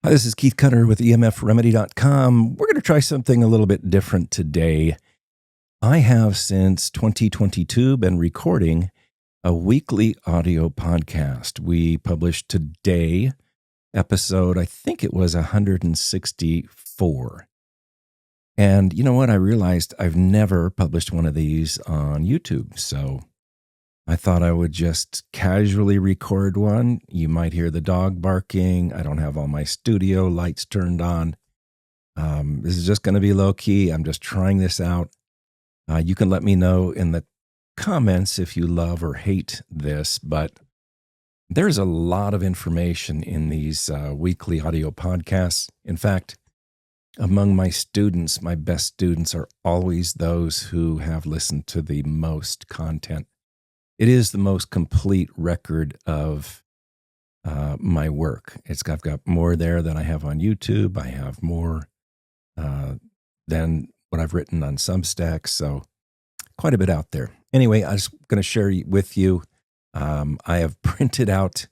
Hi, this is Keith Cutter with EMFremedy.com. We're going to try something a little bit different today. I have since 2022 been recording a weekly audio podcast. We published today, episode, I think it was 164. And you know what? I realized I've never published one of these on YouTube. So I thought I would just casually record one. You might hear the dog barking. I don't have all my studio lights turned on. This is just going to be low key. I'm just trying this out. You can let me know in the comments if you love or hate this, but there's a lot of information in these weekly audio podcasts. In fact, among my students, my best students are always those who have listened to the most content. It is the most complete record of my work. I've got more there than I have on YouTube. I have more than what I've written on Substack. So quite a bit out there. Anyway, I'm just going to share with you. I have printed out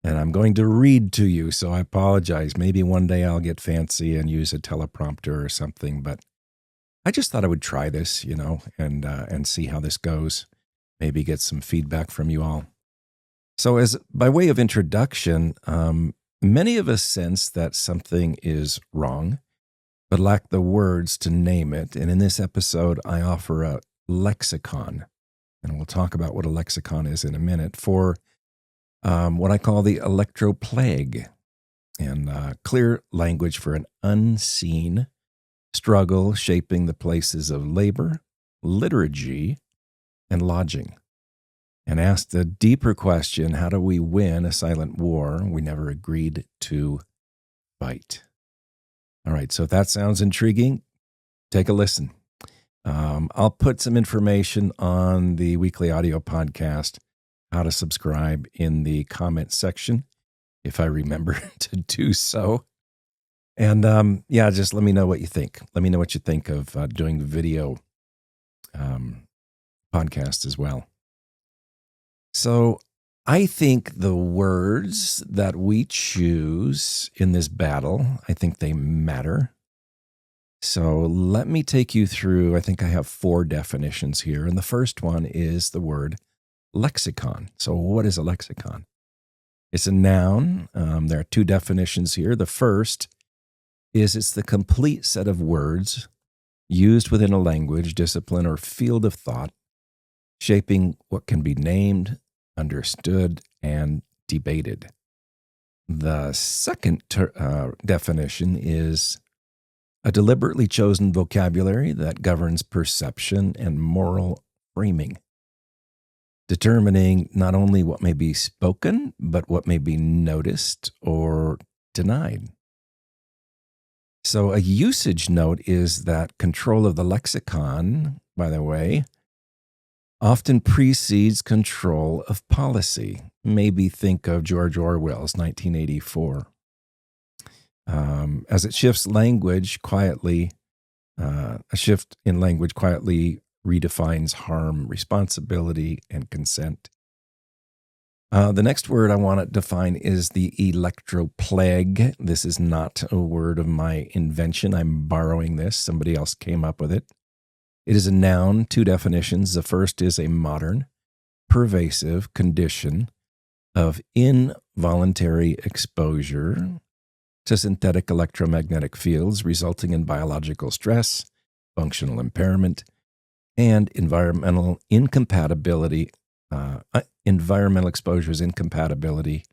and I'm going to read to you. So I apologize. Maybe one day I'll get fancy and use a teleprompter or something. But I just thought I would try this, and see how this goes. Maybe get some feedback from you all. So as by way of introduction, many of us sense that something is wrong, but lack the words to name it. And in this episode, I offer a lexicon, and we'll talk about what a lexicon is in a minute, for what I call the electroplague, and clear language for an unseen struggle shaping the places of labor, liturgy, and lodging, and ask the deeper question, how do we win a silent war we never agreed to fight? All right, so if that sounds intriguing, take a listen. I'll put some information on the weekly audio podcast, how to subscribe, in the comment section, if I remember to do so. And just let me know what you think. Let me know what you think of doing the video podcast as well. So I think the words that we choose in this battle, I think they matter. So let me take you through, I think I have 4 definitions here. And the first one is the word lexicon. So what is a lexicon? It's a noun. There are 2 definitions here. The first is it's the complete set of words used within a language, discipline, or field of thought, shaping what can be named, understood, and debated. The second definition is a deliberately chosen vocabulary that governs perception and moral framing, determining not only what may be spoken, but what may be noticed or denied. So a usage note is that control of the lexicon, by the way, often precedes control of policy. Maybe think of George Orwell's 1984. As it shifts language quietly, a shift in language quietly redefines harm, responsibility, and consent. The next word I want to define is the electroplague. This is not a word of my invention. I'm borrowing this. Somebody else came up with it. It is a noun, 2 definitions. The first is a modern, pervasive condition of involuntary exposure to synthetic electromagnetic fields resulting in biological stress, functional impairment, and environmental incompatibility. Environmental exposure is incompatibility.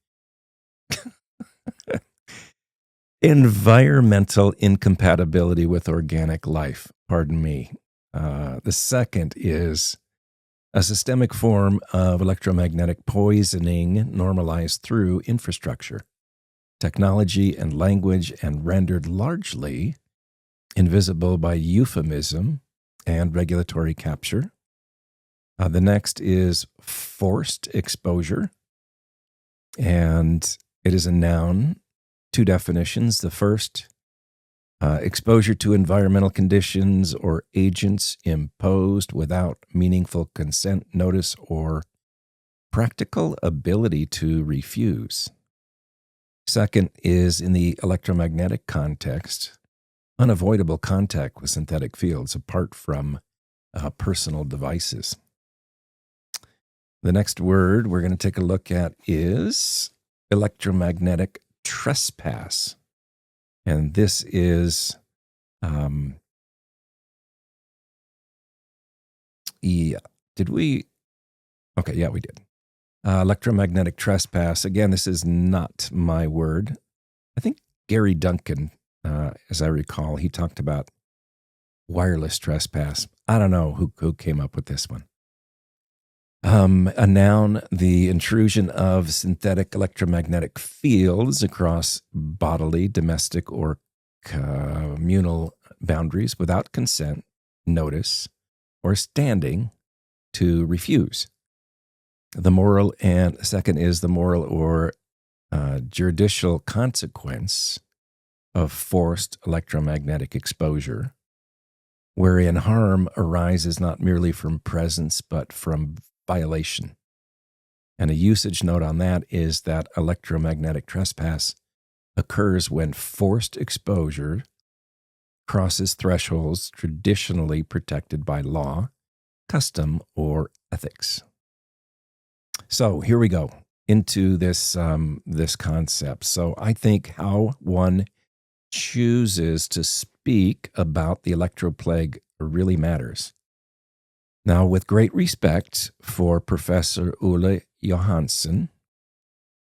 Environmental incompatibility with organic life. Pardon me. The second is a systemic form of electromagnetic poisoning normalized through infrastructure, technology, and language, and rendered largely invisible by euphemism and regulatory capture. The next is forced exposure, and it is a noun, 2 definitions. The first, exposure to environmental conditions or agents imposed without meaningful consent, notice, or practical ability to refuse. second is in the electromagnetic context, unavoidable contact with synthetic fields apart from personal devices. The next word we're going to take a look at is electromagnetic trespass. And this is, did we? Okay, yeah, we did. Electromagnetic trespass. Again, this is not my word. I think Gary Duncan, as I recall, he talked about wireless trespass. I don't know who came up with this one. A noun, the intrusion of synthetic electromagnetic fields across bodily, domestic, or communal boundaries without consent, notice, or standing to refuse. The moral, and second is the moral or judicial consequence of forced electromagnetic exposure, wherein harm arises not merely from presence but from violation. And a usage note on that is that electromagnetic trespass occurs when forced exposure crosses thresholds traditionally protected by law, custom, or ethics. So here we go into this concept. So I think how one chooses to speak about the electroplague really matters. Now, with great respect for Professor Ole Johansson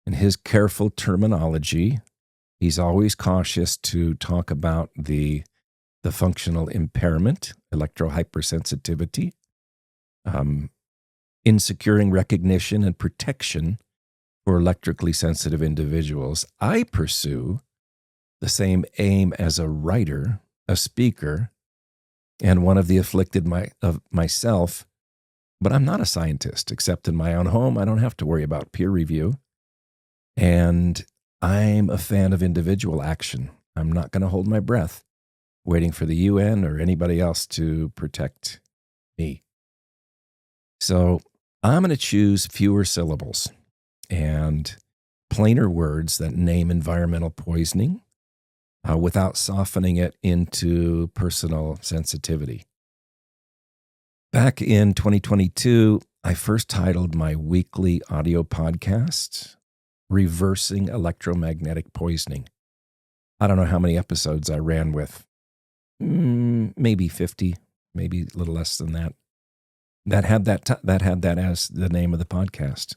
and his careful terminology, he's always cautious to talk about the functional impairment, electrohypersensitivity, in securing recognition and protection for electrically sensitive individuals. I pursue the same aim as a writer, a speaker, and one of the afflicted of myself, but I'm not a scientist. Except in my own home, I don't have to worry about peer review. And I'm a fan of individual action. I'm not going to hold my breath waiting for the UN or anybody else to protect me. So I'm going to choose fewer syllables and plainer words that name environmental poisoning without softening it into personal sensitivity. Back in 2022, I first titled my weekly audio podcast, Reversing Electromagnetic Poisoning. I don't know how many episodes I ran with, maybe 50, maybe a little less than that. That had that as the name of the podcast.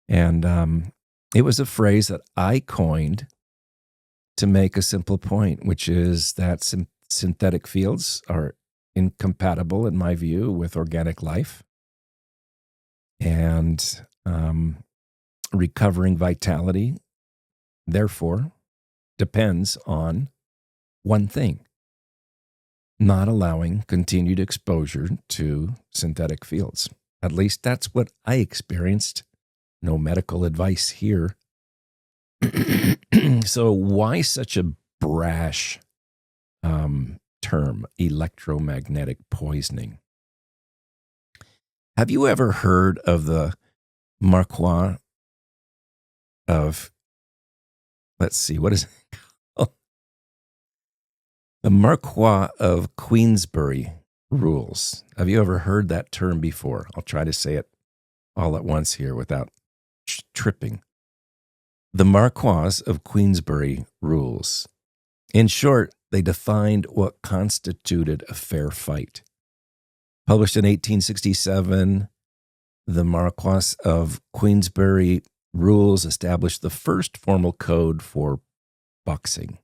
And it was a phrase that I coined to make a simple point, which is that synthetic fields are incompatible, in my view, with organic life. And recovering vitality, therefore, depends on one thing: not allowing continued exposure to synthetic fields. At least that's what I experienced. No medical advice here. So why such a brash term, electromagnetic poisoning? Have you ever heard of the Marquis of, let's see, what is it called? The Marquis of Queensberry rules. Have you ever heard that term before? I'll try to say it all at once here without tripping. The Marquis of Queensberry rules. In short, they defined what constituted a fair fight. Published in 1867, the Marquis of Queensberry rules established the first formal code for boxing.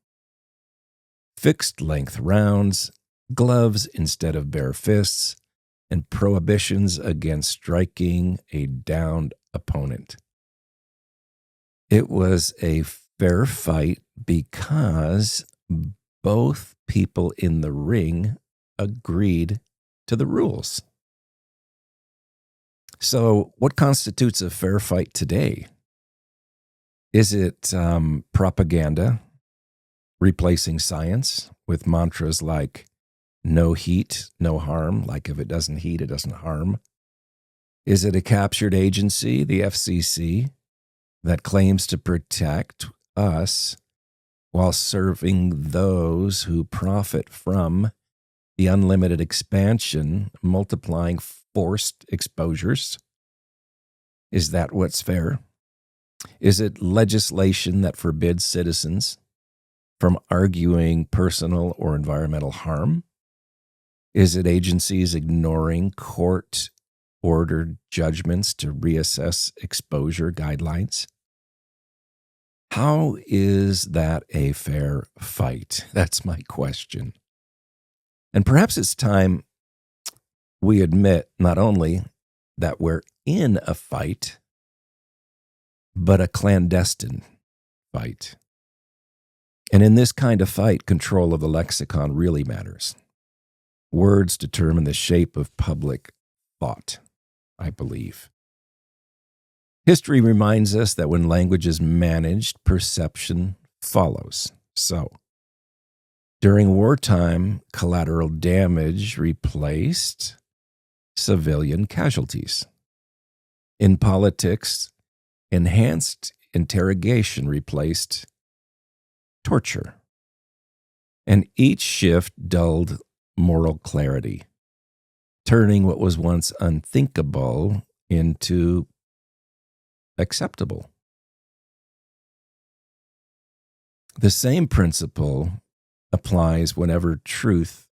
Fixed length rounds, gloves instead of bare fists, and prohibitions against striking a downed opponent. It was a fair fight because both people in the ring agreed to the rules. So, what constitutes a fair fight today? Is it propaganda, replacing science with mantras like no heat, no harm, like if it doesn't heat, it doesn't harm? Is it a captured agency, the FCC, that claims to protect us while serving those who profit from the unlimited expansion, multiplying forced exposures? Is that what's fair? Is it legislation that forbids citizens from arguing personal or environmental harm? Is it agencies ignoring court-ordered judgments to reassess exposure guidelines? How is that a fair fight? That's my question. And perhaps it's time we admit not only that we're in a fight, but a clandestine fight. And in this kind of fight, control of the lexicon really matters. Words determine the shape of public thought, I believe. History reminds us that when language is managed, perception follows. So, during wartime, collateral damage replaced civilian casualties. In politics, enhanced interrogation replaced torture. And each shift dulled moral clarity, turning what was once unthinkable into acceptable. The same principle applies whenever truth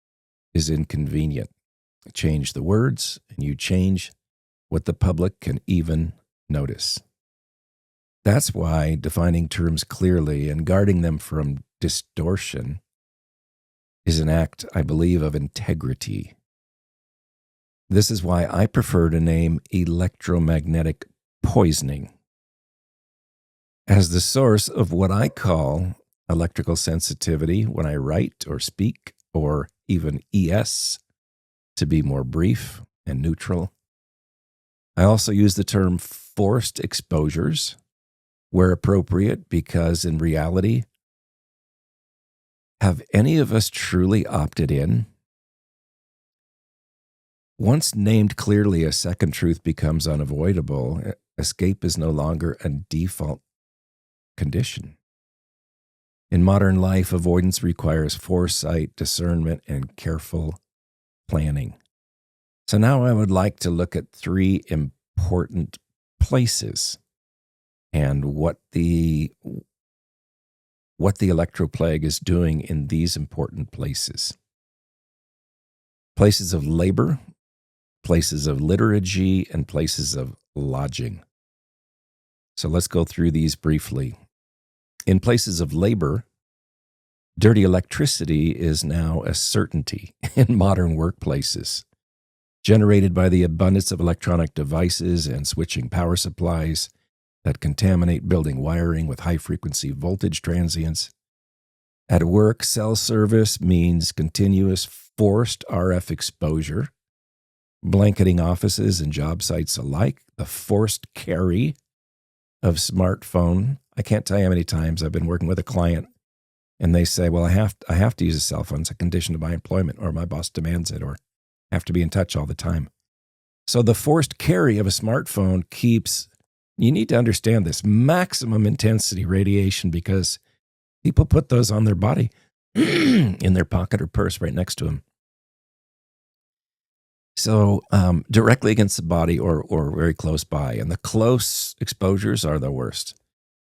is inconvenient. Change the words, and you change what the public can even notice. That's why defining terms clearly and guarding them from distortion is an act, I believe, of integrity. This is why I prefer to name electromagnetic poisoning as the source of what I call electrical sensitivity when I write or speak, or even ES to be more brief and neutral. I also use the term forced exposures where appropriate, because in reality, have any of us truly opted in? Once named clearly, a second truth becomes unavoidable. Escape is no longer a default condition. In modern life, avoidance requires foresight, discernment, and careful planning. So now I would like to look at 3 important places and what the electroplague is doing in these important places. Places of labor, places of liturgy, and places of lodging. So let's go through these briefly. In places of labor, dirty electricity is now a certainty in modern workplaces, generated by the abundance of electronic devices and switching power supplies that contaminate building wiring with high-frequency voltage transients. At work, cell service means continuous forced RF exposure, blanketing offices and job sites alike, the forced carry of smartphone. I can't tell you how many times I've been working with a client and they say, well, I have to use a cell phone. It's a condition of my employment, or my boss demands it, or have to be in touch all the time. So the forced carry of a smartphone keeps, you need to understand this, maximum intensity radiation, because people put those on their body in their pocket or purse right next to them. So directly against the body or very close by. And the close exposures are the worst.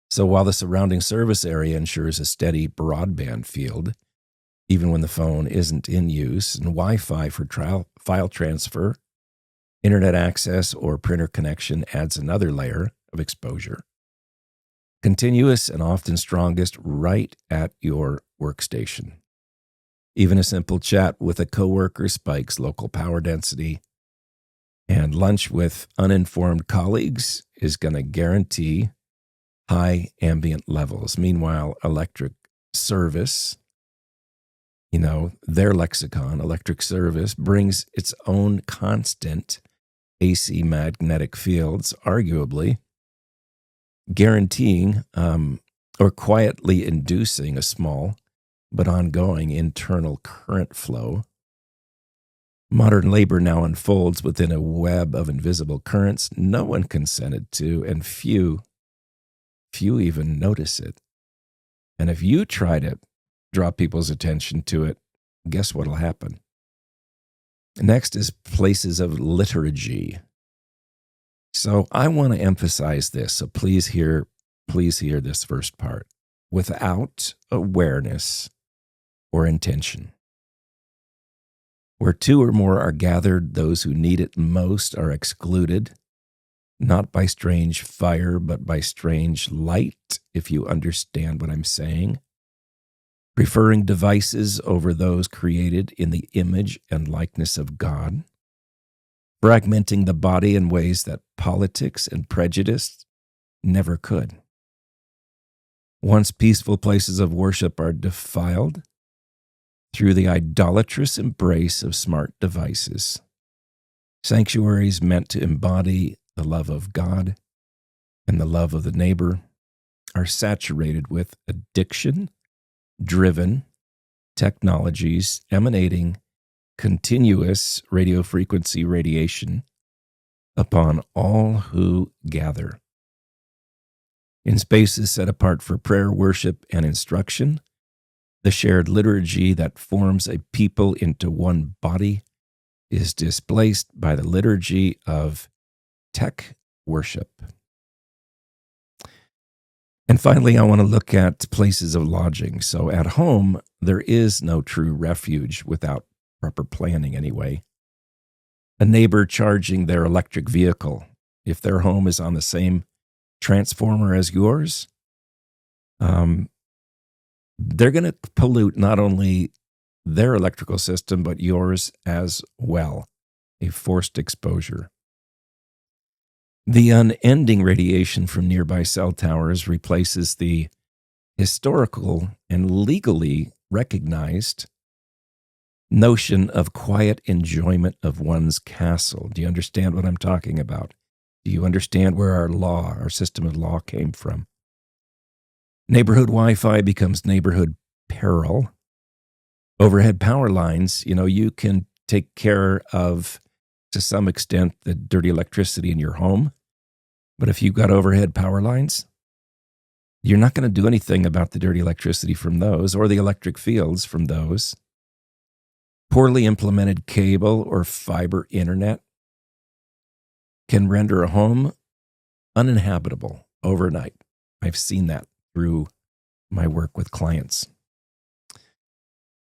So while the surrounding service area ensures a steady broadband field, even when the phone isn't in use, and Wi-Fi for file transfer, internet access, or printer connection adds another layer of exposure. Continuous and often strongest right at your workstation. Even a simple chat with a coworker spikes local power density, and lunch with uninformed colleagues is going to guarantee high ambient levels. Meanwhile, electric service, their lexicon, electric service, brings its own constant AC magnetic fields, arguably guaranteeing or quietly inducing a small but ongoing internal current flow. Modern labor now unfolds within a web of invisible currents no one consented to, and few even notice it. And if you try to draw people's attention to it, guess what'll happen? Next is places of liturgy. So I want to emphasize this. So please hear this first part. Without awareness or intention. Where two or more are gathered, those who need it most are excluded, not by strange fire, but by strange light, if you understand what I'm saying. Preferring devices over those created in the image and likeness of God. Fragmenting the body in ways that politics and prejudice never could. Once peaceful places of worship are defiled through the idolatrous embrace of smart devices. Sanctuaries meant to embody the love of God and the love of the neighbor are saturated with addiction-driven technologies emanating continuous radio frequency radiation upon all who gather. In spaces set apart for prayer, worship, and instruction, the shared liturgy that forms a people into one body is displaced by the liturgy of tech worship. And finally, I want to look at places of lodging. So at home, there is no true refuge without proper planning anyway. A neighbor charging their electric vehicle, if their home is on the same transformer as yours, they're going to pollute not only their electrical system, but yours as well, a forced exposure. The unending radiation from nearby cell towers replaces the historical and legally recognized notion of quiet enjoyment of one's castle. Do you understand what I'm talking about? Do you understand where our system of law came from? Neighborhood Wi-Fi becomes neighborhood peril. Overhead power lines, you can take care of, to some extent, the dirty electricity in your home. But if you've got overhead power lines, you're not going to do anything about the dirty electricity from those or the electric fields from those. Poorly implemented cable or fiber internet can render a home uninhabitable overnight. I've seen that through my work with clients.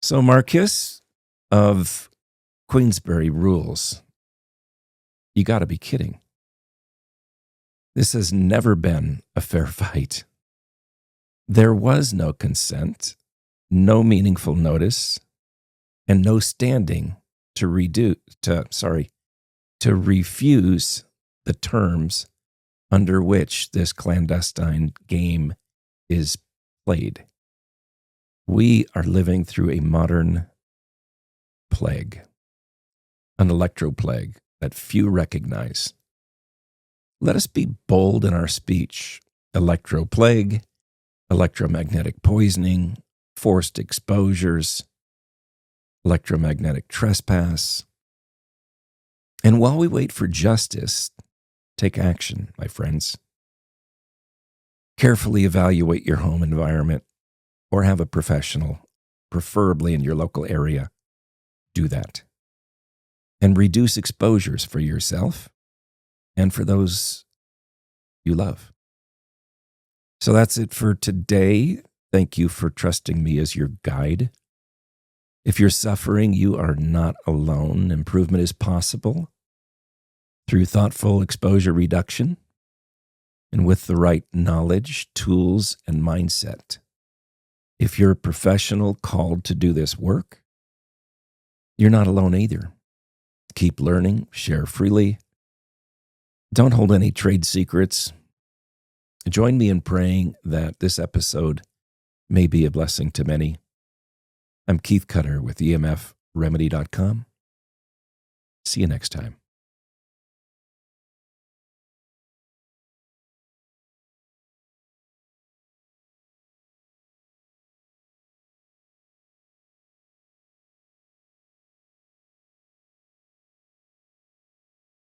So Marquis of Queensberry rules. You got to be kidding. This has never been a fair fight. There was no consent, no meaningful notice, and no standing to refuse the terms under which this clandestine game is played. We are living through a modern plague, an electroplague that few recognize. Let us be bold in our speech. Electroplague, electromagnetic poisoning, forced exposures, electromagnetic trespass. And while we wait for justice, take action, my friends. Carefully evaluate your home environment or have a professional, preferably in your local area, do that. And reduce exposures for yourself and for those you love. So that's it for today. Thank you for trusting me as your guide. If you're suffering, you are not alone. Improvement is possible through thoughtful exposure reduction and with the right knowledge, tools, and mindset. If you're a professional called to do this work, you're not alone either. Keep learning, share freely. Don't hold any trade secrets. Join me in praying that this episode may be a blessing to many. I'm Keith Cutter with EMFremedy.com. See you next time.